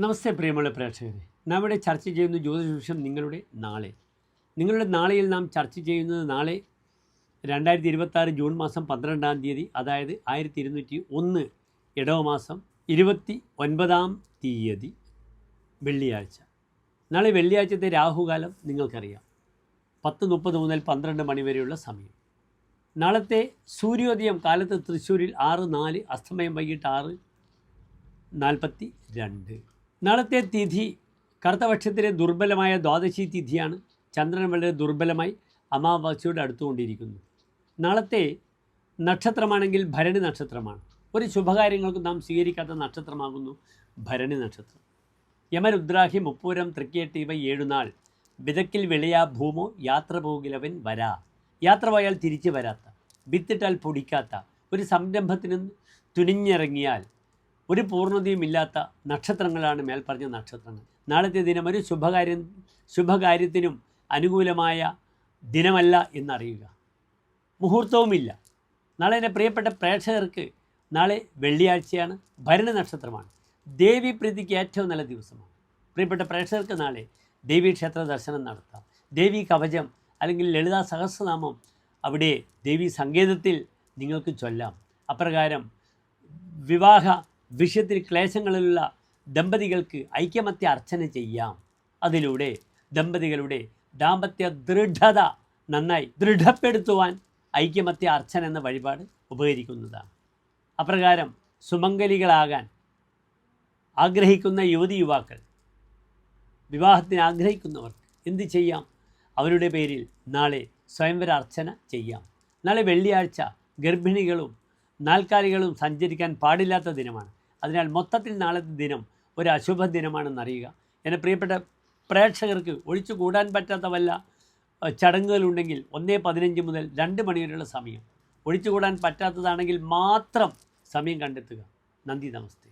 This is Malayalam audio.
നമസ്തേ പ്രിയമുള്ള പ്രേക്ഷകരെ, നാം ഇവിടെ ചർച്ച ചെയ്യുന്ന ജ്യോതിഷം നിങ്ങളുടെ നാളെയിൽ നാം ചർച്ച ചെയ്യുന്നത് നാളെ 2026 ജൂൺ മാസം 12-ാം തീയതി, അതായത് 1201 ഇടവ മാസം 29-ാം തീയതി വെള്ളിയാഴ്ച. നാളെ വെള്ളിയാഴ്ചത്തെ രാഹുകാലം നിങ്ങൾക്കറിയാം, 10:30 മുതൽ 12 മണി വരെയുള്ള സമയം. നാളത്തെ സൂര്യോദയം കാലത്ത് തൃശ്ശൂരിൽ 6:04, അസ്തമയം വൈകിട്ട് 6:42. നാളത്തെ തിഥി കറുത്തപക്ഷത്തിലെ ദുർബലമായ ദ്വാദശി തിഥിയാണ്. ചന്ദ്രൻ വളരെ ദുർബലമായി അമാവാസ്യയോട് അടുത്തുകൊണ്ടിരിക്കുന്നു. നാളത്തെ നക്ഷത്രമാണെങ്കിൽ ഭരണി നക്ഷത്രമാണ്. ഒരു ശുഭകാര്യങ്ങൾക്ക് നാം സ്വീകരിക്കാത്ത നക്ഷത്രമാകുന്നു ഭരണി നക്ഷത്രം. യമരുദ്രാഹി മുപ്പൂരം തൃക്കേട്ട് ഇവ 7 നാൾ വിതക്കിൽ വെളിയാ ഭൂമോ യാത്ര പോകിലവൻ വരാ. യാത്ര പോയാൽ തിരിച്ചു വരാത്ത, വിത്തിട്ടാൽ പൊടിക്കാത്ത, ഒരു സംരംഭത്തിന് തുനിഞ്ഞിറങ്ങിയാൽ ഒരു പൂർണ്ണതയുമില്ലാത്ത നക്ഷത്രങ്ങളാണ് മേൽപ്പറഞ്ഞ നക്ഷത്രങ്ങൾ. നാളത്തെ ദിനം ഒരു ശുഭകാര്യത്തിനും അനുകൂലമായ ദിനമല്ല എന്നറിയുക. മുഹൂർത്തവുമില്ല. നാളെ എൻ്റെ പ്രിയപ്പെട്ട പ്രേക്ഷകർക്ക് നാളെ വെള്ളിയാഴ്ചയാണ്, ഭരണി നക്ഷത്രമാണ്. ദേവി പ്രീതിക്ക് ഏറ്റവും നല്ല ദിവസമാണ്. പ്രിയപ്പെട്ട പ്രേക്ഷകർക്ക് നാളെ ദേവീക്ഷേത്ര ദർശനം നടത്താം. ദേവി കവചം അല്ലെങ്കിൽ ലളിതാ സഹസ്രനാമം അവിടെ ദേവി സങ്കേതത്തിൽ നിങ്ങൾക്ക് ചൊല്ലാം. അപ്രകാരം വിവാഹ വിഷയത്തിൽ ക്ലേശങ്ങളിലുള്ള ദമ്പതികൾക്ക് ഐക്യമത്യ അർച്ചന ചെയ്യാം. അതിലൂടെ ദമ്പതികളുടെ ദാമ്പത്യ ദൃഢത നന്നായി ദൃഢപ്പെടുത്തുവാൻ ഐക്യമത്യ അർച്ചന എന്ന വഴിപാട് ഉപകരിക്കുന്നതാണ്. അപ്രകാരം സുമംഗലികളാകാൻ ആഗ്രഹിക്കുന്ന യുവതി യുവാക്കൾ, വിവാഹത്തിന് ആഗ്രഹിക്കുന്നവർക്ക് എന്ത് ചെയ്യാം? അവരുടെ പേരിൽ നാളെ സ്വയംവര അർച്ചന ചെയ്യാം. നാളെ വെള്ളിയാഴ്ച ഗർഭിണികളും നാൽക്കാലികളും സഞ്ചരിക്കാൻ പാടില്ലാത്ത ദിനമാണ്. അതിനാൽ മൊത്തത്തിൽ നാളത്തെ ദിനം ഒരു അശുഭ ദിനമാണെന്നറിയുക. എൻ്റെ പ്രിയപ്പെട്ട പ്രേക്ഷകർക്ക് ഒഴിച്ചു കൂടാൻ പറ്റാത്ത വല്ല ചടങ്ങുകളുണ്ടെങ്കിൽ 1:15 മുതൽ 2 മണി വരെയുള്ള സമയം ഒഴിച്ചുകൂടാൻ പറ്റാത്തതാണെങ്കിൽ മാത്രം സമയം കണ്ടെത്തുക. നന്ദി, നമസ്തേ.